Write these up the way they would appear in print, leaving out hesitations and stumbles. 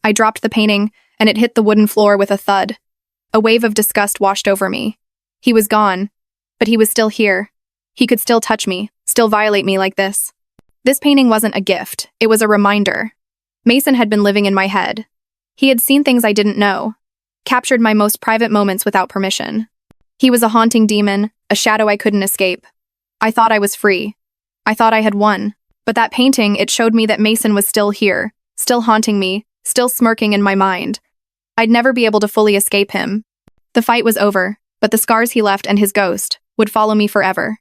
I dropped the painting, and it hit the wooden floor with a thud. A wave of disgust washed over me. He was gone, but he was still here. He could still touch me, still violate me like this. This painting wasn't a gift, it was a reminder. Mason had been living in my head. He had seen things I didn't know, captured my most private moments without permission. He was a haunting demon, a shadow I couldn't escape. I thought I was free. I thought I had won. But that painting, it showed me that Mason was still here, still haunting me, still smirking in my mind. I'd never be able to fully escape him. The fight was over, but the scars he left and his ghost would follow me forever.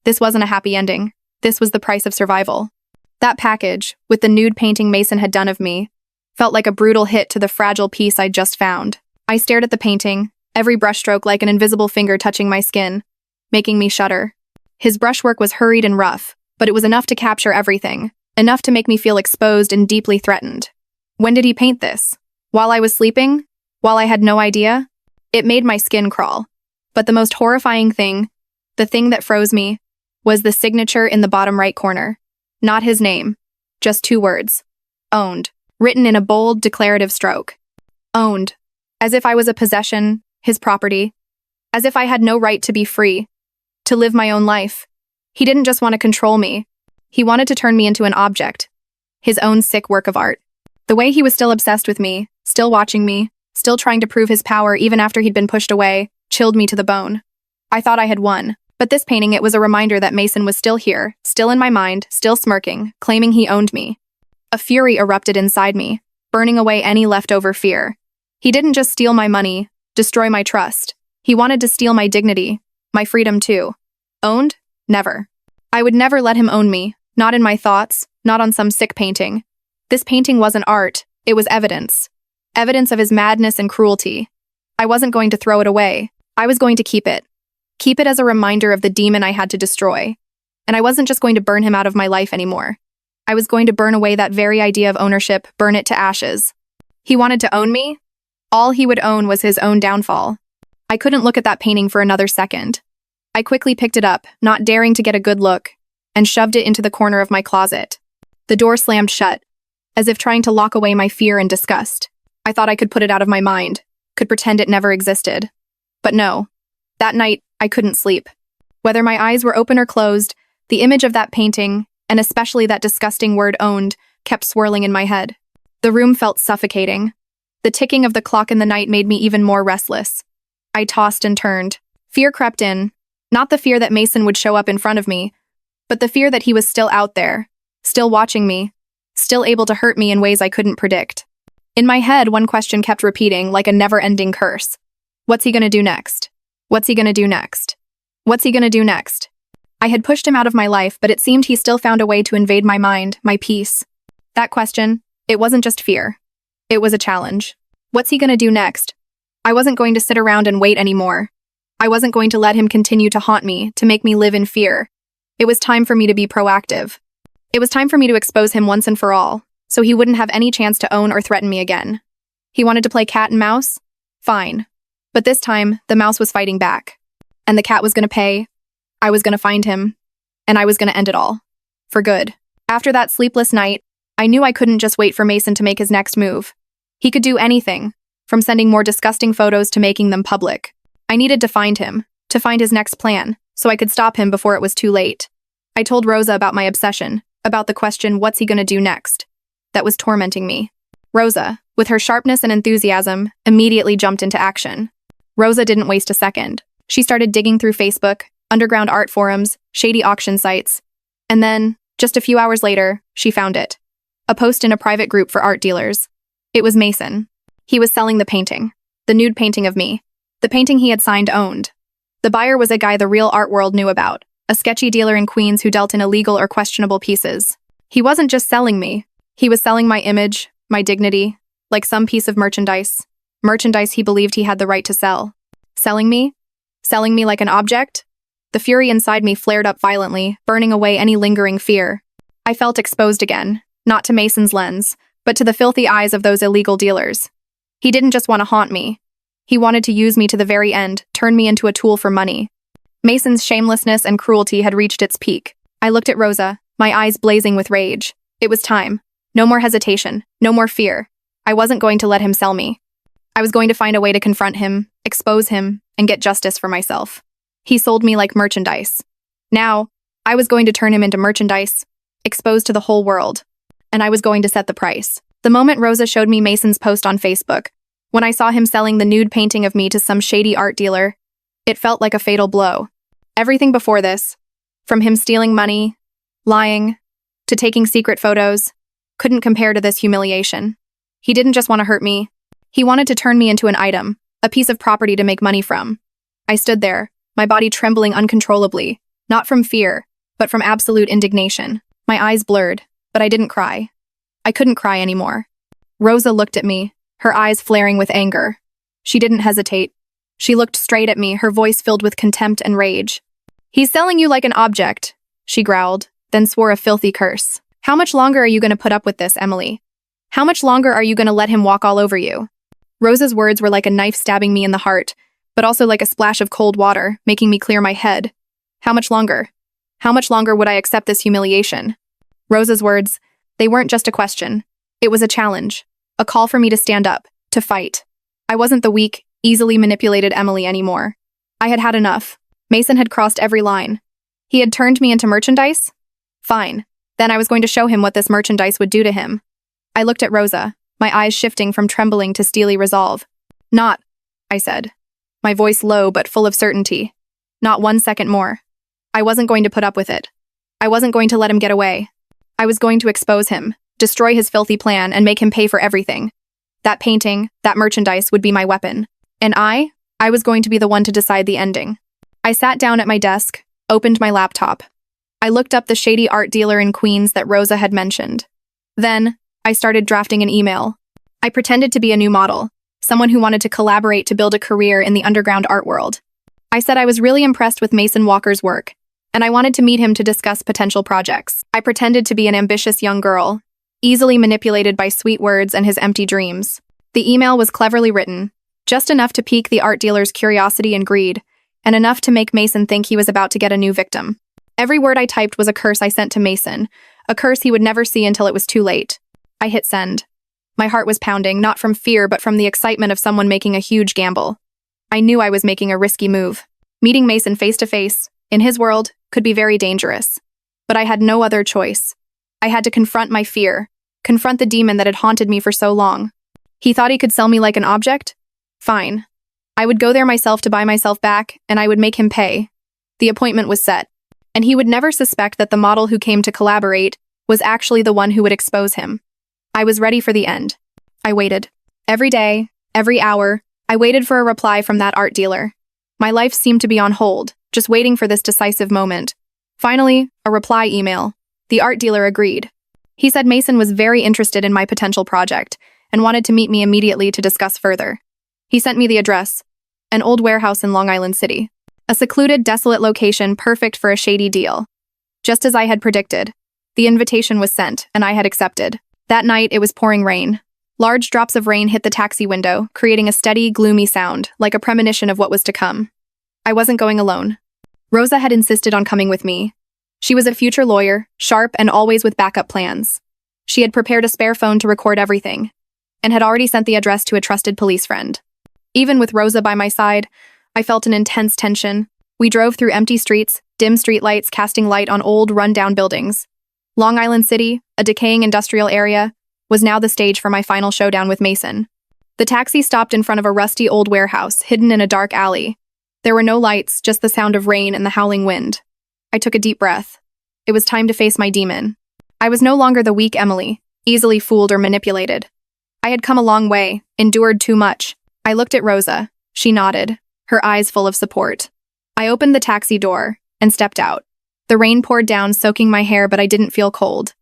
This wasn't a happy ending. This was the price of survival. That package, with the nude painting Mason had done of me, felt like a brutal hit to the fragile piece I'd just found. I stared at the painting, every brushstroke like an invisible finger touching my skin, making me shudder. His brushwork was hurried and rough, but it was enough to capture everything, enough to make me feel exposed and deeply threatened. When did he paint this? While I was sleeping? While I had no idea? It made my skin crawl. But the most horrifying thing, the thing that froze me, was the signature in the bottom right corner. Not his name. Just 2 words. Owned. Written in a bold, declarative stroke. Owned. As if I was a possession, his property. As if I had no right to be free. To live my own life. He didn't just want to control me. He wanted to turn me into an object. His own sick work of art. The way he was still obsessed with me, still watching me, still trying to prove his power even after he'd been pushed away, chilled me to the bone. I thought I had won. But this painting, it was a reminder that Mason was still here, still in my mind, still smirking, claiming he owned me. A fury erupted inside me, burning away any leftover fear. He didn't just steal my money, destroy my trust. He wanted to steal my dignity, my freedom too. Owned? Never. I would never let him own me, not in my thoughts, not on some sick painting. This painting wasn't art, it was evidence. Evidence of his madness and cruelty. I wasn't going to throw it away. I was going to keep it. Keep it as a reminder of the demon I had to destroy. And I wasn't just going to burn him out of my life anymore. I was going to burn away that very idea of ownership, burn it to ashes. He wanted to own me? All he would own was his own downfall. I couldn't look at that painting for another second. I quickly picked it up, not daring to get a good look, and shoved it into the corner of my closet. The door slammed shut, as if trying to lock away my fear and disgust. I thought I could put it out of my mind, could pretend it never existed. But no. That night, I couldn't sleep. Whether my eyes were open or closed, the image of that painting, and especially that disgusting word owned, kept swirling in my head. The room felt suffocating. The ticking of the clock in the night made me even more restless. I tossed and turned. Fear crept in. Not the fear that Mason would show up in front of me, but the fear that he was still out there, still watching me, still able to hurt me in ways I couldn't predict. In my head, one question kept repeating like a never-ending curse. What's he gonna do next? What's he gonna do next? What's he gonna do next? I had pushed him out of my life, but it seemed he still found a way to invade my mind, my peace. That question, it wasn't just fear. It was a challenge. What's he gonna do next? I wasn't going to sit around and wait anymore. I wasn't going to let him continue to haunt me, to make me live in fear. It was time for me to be proactive. It was time for me to expose him once and for all, so he wouldn't have any chance to own or threaten me again. He wanted to play cat and mouse? Fine. But this time, the mouse was fighting back. And the cat was gonna pay. I was gonna find him. And I was gonna end it all. For good. After that sleepless night, I knew I couldn't just wait for Mason to make his next move. He could do anything, from sending more disgusting photos to making them public. I needed to find him, to find his next plan, so I could stop him before it was too late. I told Rosa about my obsession, about the question, what's he gonna do next? That was tormenting me. Rosa, with her sharpness and enthusiasm, immediately jumped into action. Rosa didn't waste a second. She started digging through Facebook, underground art forums, shady auction sites. And then, just a few hours later, she found it. A post in a private group for art dealers. It was Mason. He was selling the painting. The nude painting of me. The painting he had signed owned. The buyer was a guy the real art world knew about. A sketchy dealer in Queens who dealt in illegal or questionable pieces. He wasn't just selling me. He was selling my image, my dignity, like some piece of merchandise. Merchandise he believed he had the right to sell. Selling me? Selling me like an object? The fury inside me flared up violently, burning away any lingering fear. I felt exposed again, not to Mason's lens, but to the filthy eyes of those illegal dealers. He didn't just want to haunt me. He wanted to use me to the very end, turn me into a tool for money. Mason's shamelessness and cruelty had reached its peak. I looked at Rosa, my eyes blazing with rage. It was time. No more hesitation, no more fear. I wasn't going to let him sell me. I was going to find a way to confront him, expose him, and get justice for myself. He sold me like merchandise. Now, I was going to turn him into merchandise, exposed to the whole world. And I was going to set the price. The moment Rosa showed me Mason's post on Facebook, when I saw him selling the nude painting of me to some shady art dealer, it felt like a fatal blow. Everything before this, from him stealing money, lying, to taking secret photos, couldn't compare to this humiliation. He didn't just want to hurt me. He wanted to turn me into an item, a piece of property to make money from. I stood there, my body trembling uncontrollably, not from fear, but from absolute indignation. My eyes blurred, but I didn't cry. I couldn't cry anymore. Rosa looked at me, her eyes flaring with anger. She didn't hesitate. She looked straight at me, her voice filled with contempt and rage. "He's selling you like an object," she growled, then swore a filthy curse. "How much longer are you going to put up with this, Emily? How much longer are you going to let him walk all over you?" Rosa's words were like a knife stabbing me in the heart, but also like a splash of cold water, making me clear my head. How much longer? How much longer would I accept this humiliation? Rosa's words, they weren't just a question. It was a challenge, a call for me to stand up, to fight. I wasn't the weak, easily manipulated Emily anymore. I had had enough. Mason had crossed every line. He had turned me into merchandise? Fine. Then I was going to show him what this merchandise would do to him. I looked at Rosa, my eyes shifting from trembling to steely resolve. "Not," I said, my voice low but full of certainty. "Not 1 second more. I wasn't going to put up with it. I wasn't going to let him get away. I was going to expose him, destroy his filthy plan, and make him pay for everything. That painting, that merchandise would be my weapon. And I was going to be the one to decide the ending." I sat down at my desk, opened my laptop. I looked up the shady art dealer in Queens that Rosa had mentioned. Then, I started drafting an email. I pretended to be a new model, someone who wanted to collaborate to build a career in the underground art world. I said I was really impressed with Mason Walker's work, and I wanted to meet him to discuss potential projects. I pretended to be an ambitious young girl, easily manipulated by sweet words and his empty dreams. The email was cleverly written, just enough to pique the art dealer's curiosity and greed, and enough to make Mason think he was about to get a new victim. Every word I typed was a curse I sent to Mason, a curse he would never see until it was too late. I hit send. My heart was pounding, not from fear, but from the excitement of someone making a huge gamble. I knew I was making a risky move. Meeting Mason face to face, in his world, could be very dangerous. But I had no other choice. I had to confront my fear, confront the demon that had haunted me for so long. He thought he could sell me like an object? Fine. I would go there myself to buy myself back, and I would make him pay. The appointment was set, and he would never suspect that the model who came to collaborate was actually the one who would expose him. I was ready for the end. I waited. Every day, every hour, I waited for a reply from that art dealer. My life seemed to be on hold, just waiting for this decisive moment. Finally, a reply email. The art dealer agreed. He said Mason was very interested in my potential project and wanted to meet me immediately to discuss further. He sent me the address, an old warehouse in Long Island City, a secluded, desolate location perfect for a shady deal. Just as I had predicted, the invitation was sent, and I had accepted. That night, it was pouring rain. Large drops of rain hit the taxi window, creating a steady, gloomy sound, like a premonition of what was to come. I wasn't going alone. Rosa had insisted on coming with me. She was a future lawyer, sharp and always with backup plans. She had prepared a spare phone to record everything, and had already sent the address to a trusted police friend. Even with Rosa by my side, I felt an intense tension. We drove through empty streets, dim streetlights casting light on old, run-down buildings. Long Island City, a decaying industrial area, was now the stage for my final showdown with Mason. The taxi stopped in front of a rusty old warehouse, hidden in a dark alley. There were no lights, just the sound of rain and the howling wind. I took a deep breath. It was time to face my demon. I was no longer the weak Emily, easily fooled or manipulated. I had come a long way, endured too much. I looked at Rosa. She nodded, her eyes full of support. I opened the taxi door and stepped out. The rain poured down, soaking my hair, but I didn't feel cold.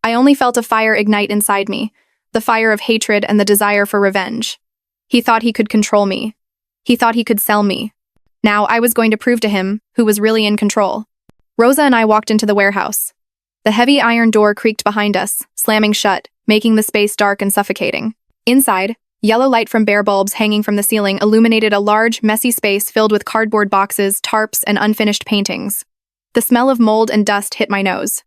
I only felt a fire ignite inside me, the fire of hatred and the desire for revenge. He thought he could control me. He thought he could sell me. Now I was going to prove to him who was really in control. Rosa and I walked into the warehouse. The heavy iron door creaked behind us, slamming shut, making the space dark and suffocating. Inside, yellow light from bare bulbs hanging from the ceiling illuminated a large, messy space filled with cardboard boxes, tarps, and unfinished paintings. The smell of mold and dust hit my nose.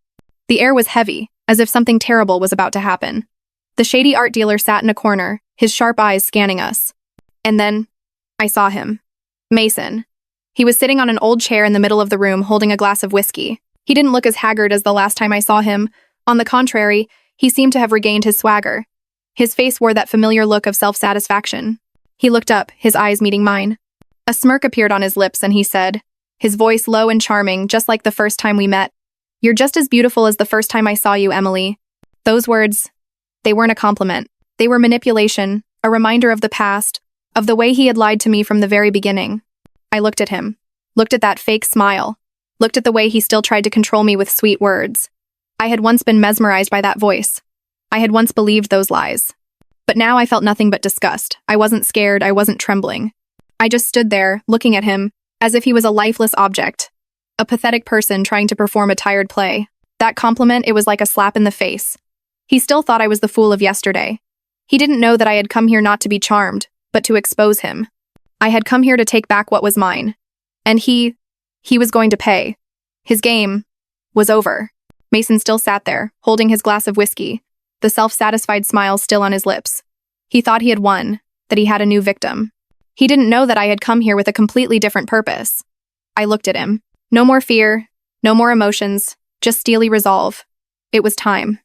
The air was heavy, as if something terrible was about to happen. The shady art dealer sat in a corner, his sharp eyes scanning us. And then, I saw him. Mason. He was sitting on an old chair in the middle of the room holding a glass of whiskey. He didn't look as haggard as the last time I saw him. On the contrary, he seemed to have regained his swagger. His face wore that familiar look of self-satisfaction. He looked up, his eyes meeting mine. A smirk appeared on his lips and he said, his voice low and charming, just like the first time we met, "You're just as beautiful as the first time I saw you, Emily." Those words, they weren't a compliment. They were manipulation, a reminder of the past, of the way he had lied to me from the very beginning. I looked at him, looked at that fake smile, looked at the way he still tried to control me with sweet words. I had once been mesmerized by that voice. I had once believed those lies. But now I felt nothing but disgust. I wasn't scared, I wasn't trembling. I just stood there, looking at him, as if he was a lifeless object. A pathetic person trying to perform a tired play. That compliment, it was like a slap in the face. He still thought I was the fool of yesterday. He didn't know that I had come here not to be charmed, but to expose him. I had come here to take back what was mine. And he was going to pay. His game was over. Mason still sat there, holding his glass of whiskey, the self-satisfied smile still on his lips. He thought he had won, that he had a new victim. He didn't know that I had come here with a completely different purpose. I looked at him. No more fear, no more emotions, just steely resolve. It was time.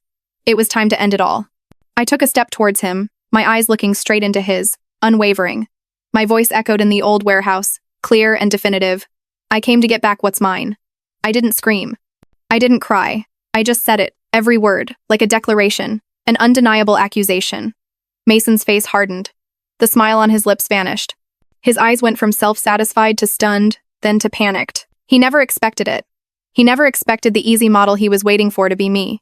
It was time to end it all. I took a step towards him, my eyes looking straight into his, unwavering. My voice echoed in the old warehouse, clear and definitive. I came to get back what's mine. I didn't scream. I didn't cry. I just said it, every word, like a declaration, an undeniable accusation. Mason's face hardened. The smile on his lips vanished. His eyes went from self-satisfied to stunned, then to panicked. He never expected it. He never expected the easy model he was waiting for to be me.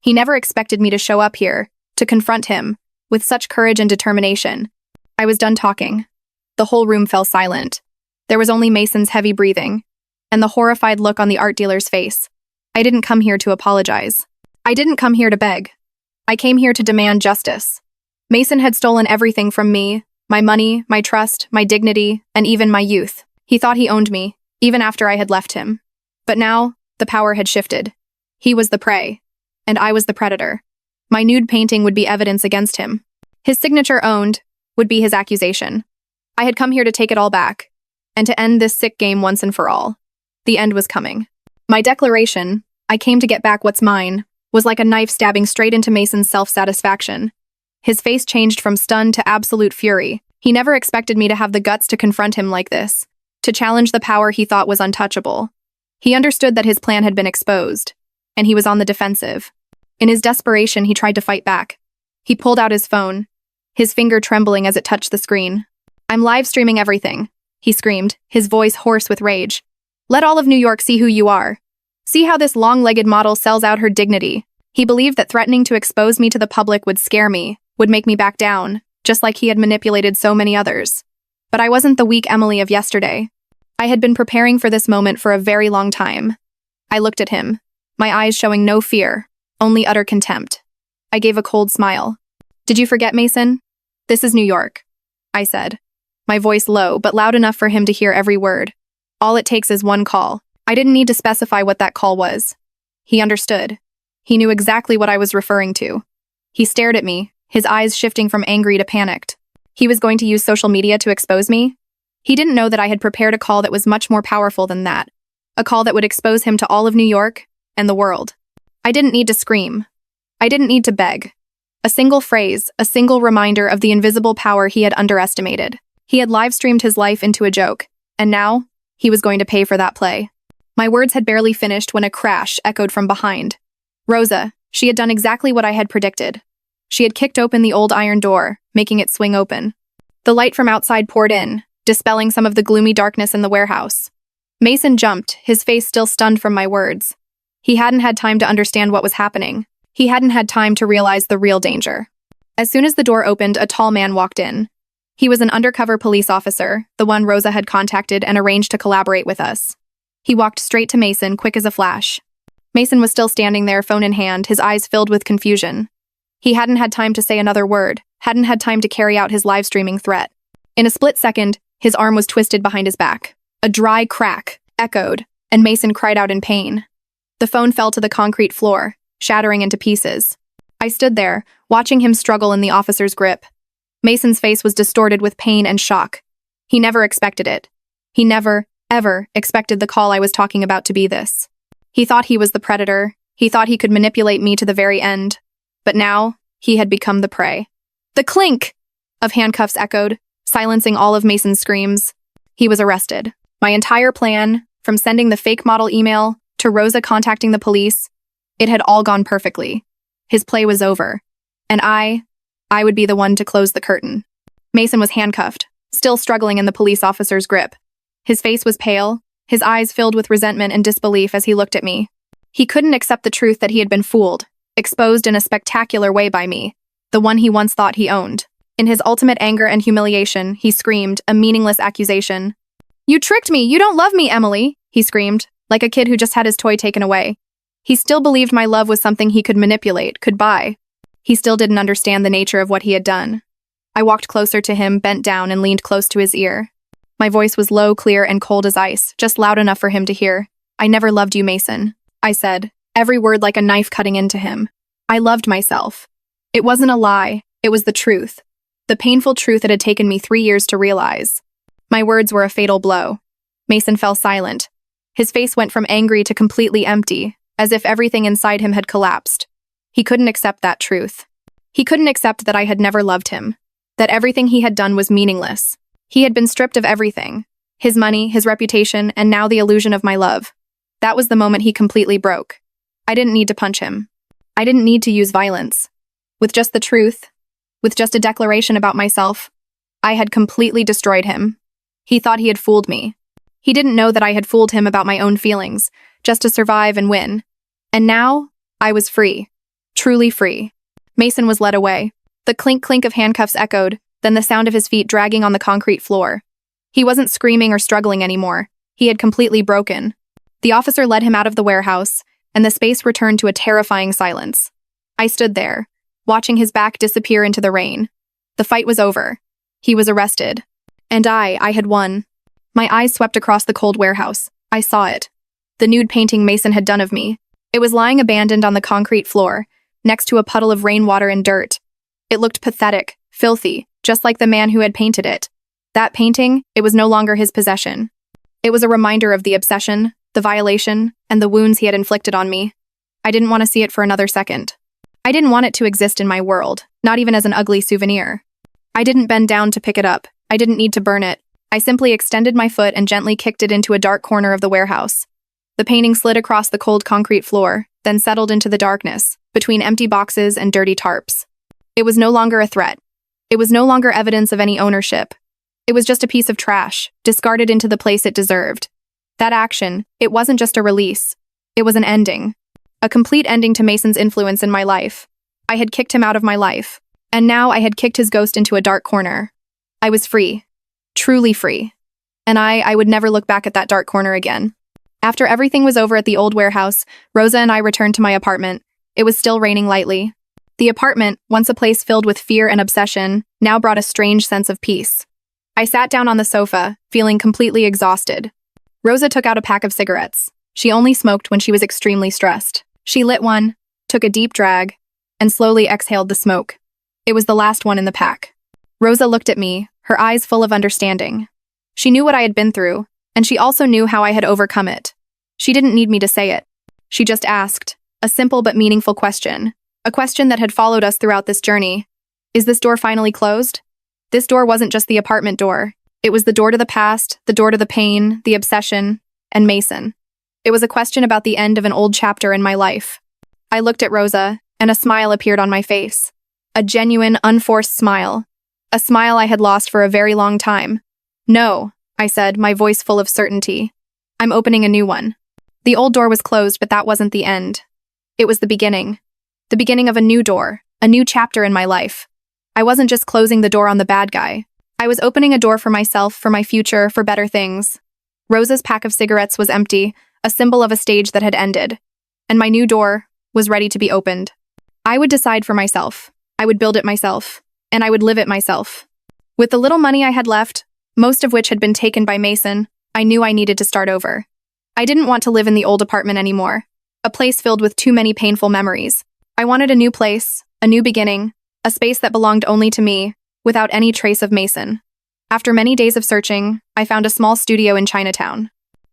He never expected me to show up here, to confront him, with such courage and determination. I was done talking. The whole room fell silent. There was only Mason's heavy breathing, and the horrified look on the art dealer's face. I didn't come here to apologize. I didn't come here to beg. I came here to demand justice. Mason had stolen everything from me, my money, my trust, my dignity, and even my youth. He thought he owned me, even after I had left him. But now, the power had shifted. He was the prey, and I was the predator. My nude painting would be evidence against him. His signature owned would be his accusation. I had come here to take it all back, and to end this sick game once and for all. The end was coming. My declaration, I came to get back what's mine, was like a knife stabbing straight into Mason's self-satisfaction. His face changed from stunned to absolute fury. He never expected me to have the guts to confront him like this, to challenge the power he thought was untouchable. He understood that his plan had been exposed, and he was on the defensive. In his desperation, he tried to fight back. He pulled out his phone, his finger trembling as it touched the screen. "I'm live streaming everything," he screamed, his voice hoarse with rage. "Let all of New York see who you are. See how this long-legged model sells out her dignity." He believed that threatening to expose me to the public would scare me, would make me back down, just like he had manipulated so many others. But I wasn't the weak Emily of yesterday. I had been preparing for this moment for a very long time. I looked at him, my eyes showing no fear, only utter contempt. I gave a cold smile. "Did you forget, Mason? This is New York," I said, my voice low but loud enough for him to hear every word. "All it takes is one call." I didn't need to specify what that call was. He understood. He knew exactly what I was referring to. He stared at me, his eyes shifting from angry to panicked. He was going to use social media to expose me? He didn't know that I had prepared a call that was much more powerful than that. A call that would expose him to all of New York and the world. I didn't need to scream. I didn't need to beg. A single phrase, a single reminder of the invisible power he had underestimated. He had live-streamed his life into a joke, and now, he was going to pay for that play. My words had barely finished when a crash echoed from behind. Rosa, she had done exactly what I had predicted. She had kicked open the old iron door, making it swing open. The light from outside poured in, dispelling some of the gloomy darkness in the warehouse. Mason jumped, his face still stunned from my words. He hadn't had time to understand what was happening. He hadn't had time to realize the real danger. As soon as the door opened, a tall man walked in. He was an undercover police officer, the one Rosa had contacted and arranged to collaborate with us. He walked straight to Mason, quick as a flash. Mason was still standing there, phone in hand, his eyes filled with confusion. He hadn't had time to say another word, hadn't had time to carry out his live-streaming threat. In a split second, his arm was twisted behind his back. A dry crack echoed, and Mason cried out in pain. The phone fell to the concrete floor, shattering into pieces. I stood there, watching him struggle in the officer's grip. Mason's face was distorted with pain and shock. He never expected it. He never, ever expected the call I was talking about to be this. He thought he was the predator. He thought he could manipulate me to the very end. But now, he had become the prey. The clink of handcuffs echoed, silencing all of Mason's screams. He was arrested. My entire plan, from sending the fake model email to Rosa contacting the police, it had all gone perfectly. His play was over. And I would be the one to close the curtain. Mason was handcuffed, still struggling in the police officer's grip. His face was pale, his eyes filled with resentment and disbelief as he looked at me. He couldn't accept the truth that he had been fooled, exposed in a spectacular way by me, the one he once thought he owned. In his ultimate anger and humiliation, he screamed, a meaningless accusation. "You tricked me! You don't love me, Emily!" he screamed, like a kid who just had his toy taken away. He still believed my love was something he could manipulate, could buy. He still didn't understand the nature of what he had done. I walked closer to him, bent down, and leaned close to his ear. My voice was low, clear, and cold as ice, just loud enough for him to hear. "I never loved you, Mason," I said, every word like a knife cutting into him. I loved myself. It wasn't a lie, it was the truth. The painful truth it had taken me 3 years to realize. My words were a fatal blow. Mason fell silent. His face went from angry to completely empty, as if everything inside him had collapsed. He couldn't accept that truth. He couldn't accept that I had never loved him, that everything he had done was meaningless. He had been stripped of everything, his money, his reputation, and now the illusion of my love. That was the moment he completely broke. I didn't need to punch him. I didn't need to use violence. With just the truth, with just a declaration about myself, I had completely destroyed him. He thought he had fooled me. He didn't know that I had fooled him about my own feelings, just to survive and win. And now, I was free. Truly free. Mason was led away. The clink-clink of handcuffs echoed, then the sound of his feet dragging on the concrete floor. He wasn't screaming or struggling anymore. He had completely broken. The officer led him out of the warehouse, and the space returned to a terrifying silence. I stood there, watching his back disappear into the rain. The fight was over. He was arrested. And I had won. My eyes swept across the cold warehouse. I saw it. The nude painting Mason had done of me. It was lying abandoned on the concrete floor, next to a puddle of rainwater and dirt. It looked pathetic, filthy, just like the man who had painted it. That painting, it was no longer his possession. It was a reminder of the obsession, the violation, and the wounds he had inflicted on me. I didn't want to see it for another second. I didn't want it to exist in my world, not even as an ugly souvenir. I didn't bend down to pick it up. I didn't need to burn it. I simply extended my foot and gently kicked it into a dark corner of the warehouse. The painting slid across the cold concrete floor, then settled into the darkness, between empty boxes and dirty tarps. It was no longer a threat. It was no longer evidence of any ownership. It was just a piece of trash, discarded into the place it deserved. That action, it wasn't just a release. It was an ending. A complete ending to Mason's influence in my life. I had kicked him out of my life. And now I had kicked his ghost into a dark corner. I was free. Truly free. And I would never look back at that dark corner again. After everything was over at the old warehouse, Rosa and I returned to my apartment. It was still raining lightly. The apartment, once a place filled with fear and obsession, now brought a strange sense of peace. I sat down on the sofa, feeling completely exhausted. Rosa took out a pack of cigarettes. She only smoked when she was extremely stressed. She lit one, took a deep drag, and slowly exhaled the smoke. It was the last one in the pack. Rosa looked at me, her eyes full of understanding. She knew what I had been through, and she also knew how I had overcome it. She didn't need me to say it. She just asked, a simple but meaningful question, a question that had followed us throughout this journey. Is this door finally closed? This door wasn't just the apartment door. It was the door to the past, the door to the pain, the obsession, and Mason. It was a question about the end of an old chapter in my life. I looked at Rosa, and a smile appeared on my face. A genuine, unforced smile. A smile I had lost for a very long time. No, I said, my voice full of certainty. I'm opening a new one. The old door was closed, but that wasn't the end. It was the beginning. The beginning of a new door, a new chapter in my life. I wasn't just closing the door on the bad guy. I was opening a door for myself, for my future, for better things. Rosa's pack of cigarettes was empty, a symbol of a stage that had ended. And my new door was ready to be opened. I would decide for myself. I would build it myself. And I would live it myself. With the little money I had left, most of which had been taken by Mason, I knew I needed to start over. I didn't want to live in the old apartment anymore, a place filled with too many painful memories. I wanted a new place, A new beginning, a space that belonged only to me, without any trace of Mason. After many days of searching, I found a small studio in Chinatown.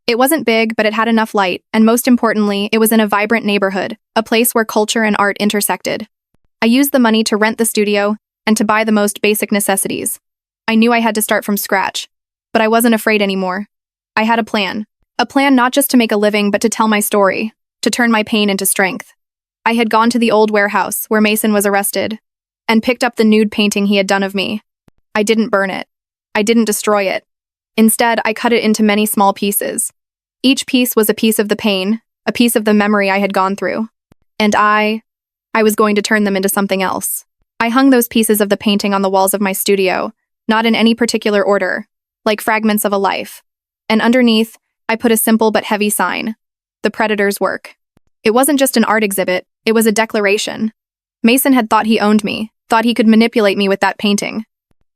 It wasn't big, but it had enough light, and most importantly, it was in a vibrant neighborhood, a place where culture and art intersected. I used the money to rent the studio and to buy the most basic necessities. I knew I had to start from scratch, but I wasn't afraid anymore. I had a plan not just to make a living, but to tell my story, to turn my pain into strength. I had gone to the old warehouse where Mason was arrested and picked up the nude painting he had done of me. I didn't burn it. I didn't destroy it. Instead, I cut it into many small pieces. Each piece was a piece of the pain, a piece of the memory I had gone through. And I was going to turn them into something else. I hung those pieces of the painting on the walls of my studio, not in any particular order, like fragments of a life. And underneath, I put a simple but heavy sign: the Predator's work. It wasn't just an art exhibit, it was a declaration. Mason had thought he owned me, thought he could manipulate me with that painting.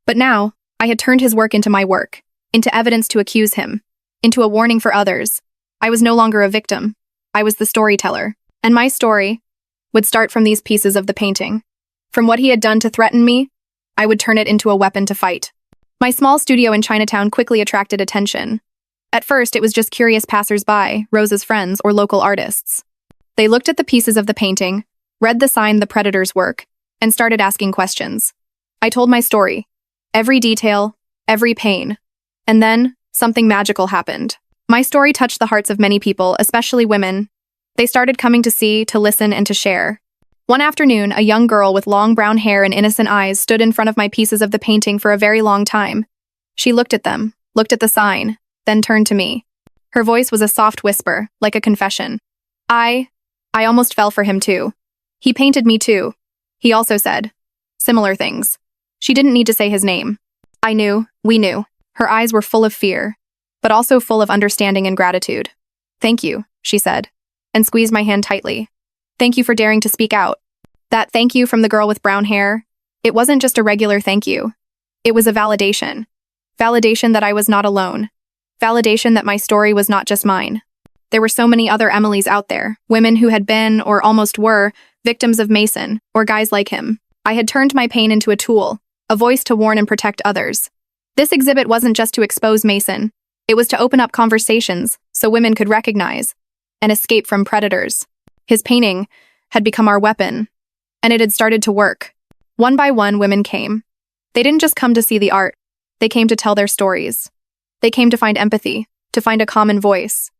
But now, I had turned his work into my work, into evidence to accuse him, into a warning for others. I was no longer a victim. I was the storyteller. And my story would start from these pieces of the painting. From what he had done to threaten me, I would turn it into a weapon to fight. My small studio in Chinatown quickly attracted attention. At first, it was just curious passers-by, Rosa's friends, or local artists. They looked at the pieces of the painting, read the sign "The Predator's Work," and started asking questions. I told my story, every detail, every pain. And then, something magical happened. My story touched the hearts of many people, especially women. They started coming to see, to listen, and to share. One afternoon, a young girl with long brown hair and innocent eyes stood in front of my pieces of the painting for a very long time. She looked at them, looked at the sign, then turned to me. Her voice was a soft whisper, like a confession. I almost fell for him too. He painted me too. He also said similar things. She didn't need to say his name. I knew, we knew. Her eyes were full of fear, but also full of understanding and gratitude. "Thank you," she said, and squeezed my hand tightly. "Thank you for daring to speak out." That thank you from the girl with brown hair, it wasn't just a regular thank you. It was a validation. Validation that I was not alone. Validation that my story was not just mine. There were so many other Emilys out there, women who had been, or almost were, victims of Mason, or guys like him. I had turned my pain into a tool, a voice to warn and protect others. This exhibit wasn't just to expose Mason. It was to open up conversations so women could recognize and escape from predators. His painting had become our weapon, and it had started to work. One by one, women came. They didn't just come to see the art. They came to tell their stories. They came to find empathy, to find a common voice.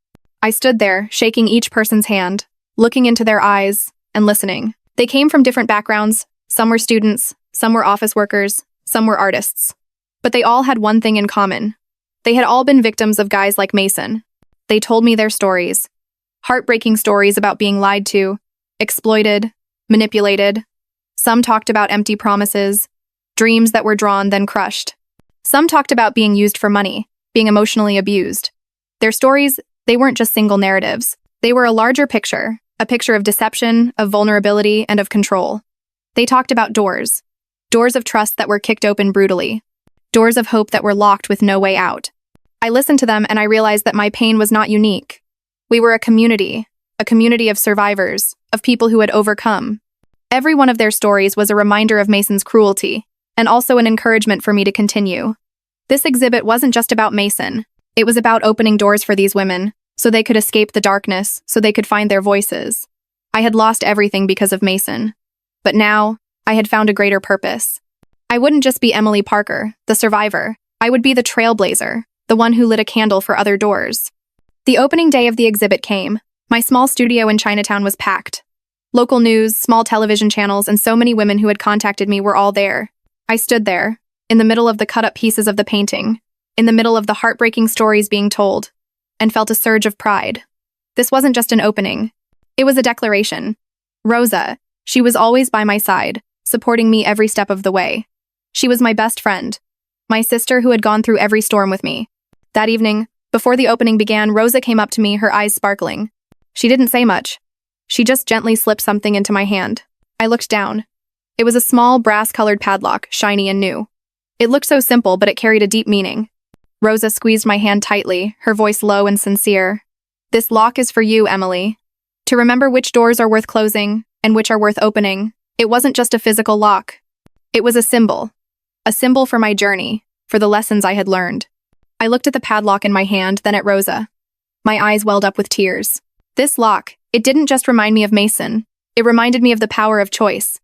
I stood there, shaking each person's hand, looking into their eyes, and listening. They came from different backgrounds. Some were students, some were office workers, some were artists. But they all had one thing in common. They had all been victims of guys like Mason. They told me their stories. Heartbreaking stories about being lied to, exploited, manipulated. Some talked about empty promises, dreams that were drawn then crushed. Some talked about being used for money, being emotionally abused. Their stories, they weren't just single narratives. They were a larger picture, a picture of deception, of vulnerability, and of control. They talked about doors. Doors of trust that were kicked open brutally. Doors of hope that were locked with no way out. I listened to them and I realized that my pain was not unique. We were a community of survivors, of people who had overcome. Every one of their stories was a reminder of Mason's cruelty, and also an encouragement for me to continue. This exhibit wasn't just about Mason. It was about opening doors for these women, so they could escape the darkness, so they could find their voices. I had lost everything because of Mason. But now, I had found a greater purpose. I wouldn't just be Emily Parker, the survivor. I would be the trailblazer, the one who lit a candle for other doors. The opening day of the exhibit came. My small studio in Chinatown was packed. Local news, small television channels, and so many women who had contacted me were all there. I stood there, in the middle of the cut-up pieces of the painting, in the middle of the heartbreaking stories being told, and felt a surge of pride. This wasn't just an opening. It was a declaration. Rosa, she was always by my side, supporting me every step of the way. She was my best friend, my sister who had gone through every storm with me. That evening, before the opening began, Rosa came up to me, her eyes sparkling. She didn't say much. She just gently slipped something into my hand. I looked down. It was a small, brass-colored padlock, shiny and new. It looked so simple, but it carried a deep meaning. Rosa squeezed my hand tightly, her voice low and sincere. "This lock is for you, Emily. To remember which doors are worth closing and which are worth opening. It wasn't just a physical lock. It was a symbol for my journey, for the lessons I had learned. I looked at the padlock in my hand, then at Rosa. My eyes welled up with tears. This lock, it didn't just remind me of Mason. It reminded me of the power of choice.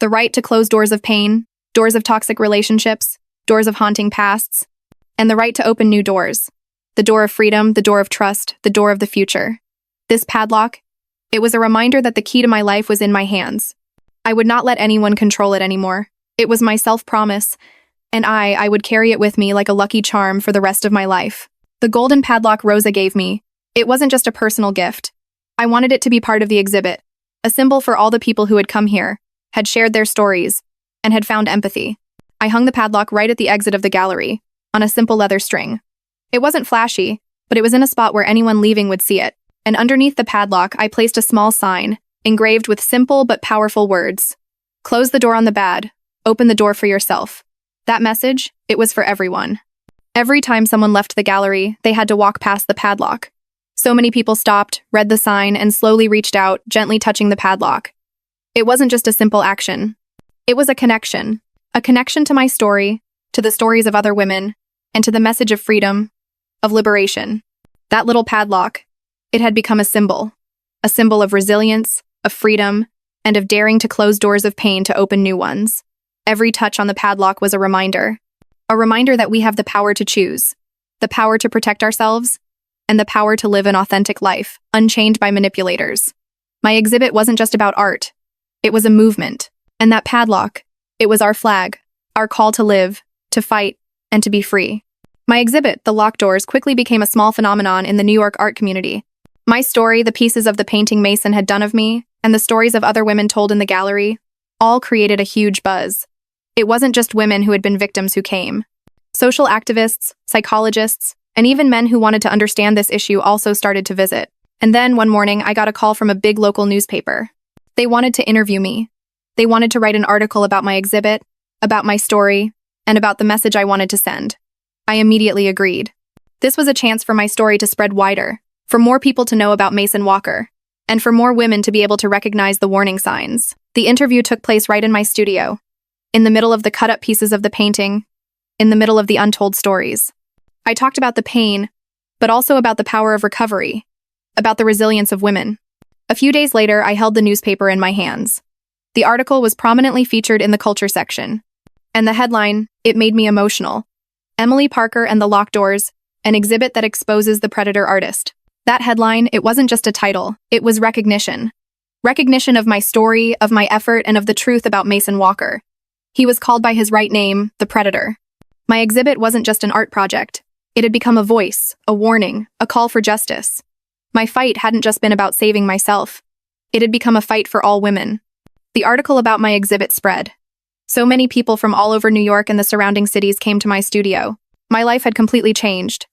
The right to close doors of pain, doors of toxic relationships, doors of haunting pasts, and the right to open new doors. The door of freedom, the door of trust, the door of the future. This padlock, it was a reminder that the key to my life was in my hands. I would not let anyone control it anymore. It was my self-promise, and I would carry it with me like a lucky charm for the rest of my life. The golden padlock Rosa gave me, it wasn't just a personal gift. I wanted it to be part of the exhibit, a symbol for all the people who had come here, had shared their stories, and had found empathy. I hung the padlock right at the exit of the gallery, on a simple leather string. It wasn't flashy, but it was in a spot where anyone leaving would see it, and underneath the padlock I placed a small sign, engraved with simple but powerful words. Close the door on the bad, open the door for yourself. That message, it was for everyone. Every time someone left the gallery, they had to walk past the padlock. So many people stopped, read the sign, and slowly reached out, gently touching the padlock. It wasn't just a simple action. It was a connection to my story, to the stories of other women, and to the message of freedom, of liberation. That little padlock, it had become a symbol of resilience, of freedom, and of daring to close doors of pain to open new ones. Every touch on the padlock was a reminder that we have the power to choose, the power to protect ourselves, and the power to live an authentic life, unchained by manipulators. My exhibit wasn't just about art. It was a movement. And that padlock, it was our flag, our call to live, to fight, and to be free. My exhibit, The Locked Doors, quickly became a small phenomenon in the New York art community. My story, the pieces of the painting Mason had done of me, and the stories of other women told in the gallery, all created a huge buzz. It wasn't just women who had been victims who came. Social activists, psychologists, and even men who wanted to understand this issue also started to visit. And then, one morning, I got a call from a big local newspaper. They wanted to interview me. They wanted to write an article about my exhibit, about my story, and about the message I wanted to send. I immediately agreed. This was a chance for my story to spread wider, for more people to know about Mason Walker, and for more women to be able to recognize the warning signs. The interview took place right in my studio, in the middle of the cut-up pieces of the painting, in the middle of the untold stories. I talked about the pain, but also about the power of recovery, about the resilience of women. A few days later, I held the newspaper in my hands. The article was prominently featured in the culture section. And the headline, it made me emotional. Emily Parker and the Locked Doors, an exhibit that exposes the predator artist. That headline, it wasn't just a title, it was recognition. Recognition of my story, of my effort, and of the truth about Mason Walker. He was called by his right name, the Predator. My exhibit wasn't just an art project. It had become a voice, a warning, a call for justice. My fight hadn't just been about saving myself. It had become a fight for all women. The article about my exhibit spread. So many people from all over New York and the surrounding cities came to my studio. My life had completely changed.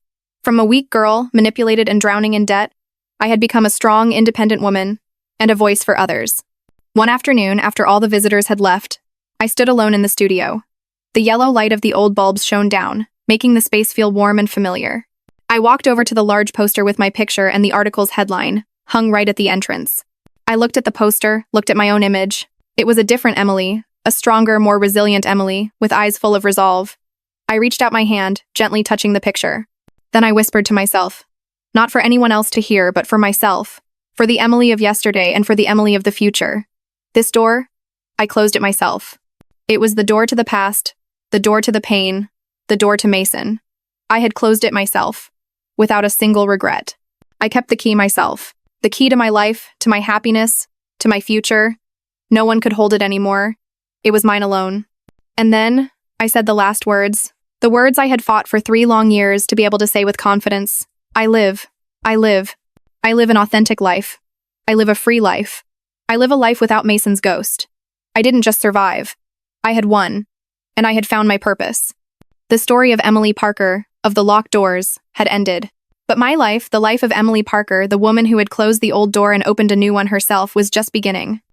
From a weak girl, manipulated and drowning in debt, I had become a strong, independent woman, and a voice for others. One afternoon, after all the visitors had left, I stood alone in the studio. The yellow light of the old bulbs shone down, making the space feel warm and familiar. I walked over to the large poster with my picture and the article's headline, hung right at the entrance. I looked at the poster, looked at my own image. It was a different Emily, a stronger, more resilient Emily, with eyes full of resolve. I reached out my hand, gently touching the picture. Then I whispered to myself, not for anyone else to hear, but for myself, for the Emily of yesterday and for the Emily of the future. This door, I closed it myself. It was the door to the past, the door to the pain, the door to Mason. I had closed it myself, without a single regret. I kept the key myself, the key to my life, to my happiness, to my future. No one could hold it anymore. It was mine alone. And then, I said the last words, the words I had fought for 3 long years to be able to say with confidence, I live an authentic life. I live a free life. I live a life without Mason's ghost. I didn't just survive. I had won, and I had found my purpose. The story of Emily Parker, of the Locked Doors, had ended. But my life, the life of Emily Parker, the woman who had closed the old door and opened a new one herself, was just beginning.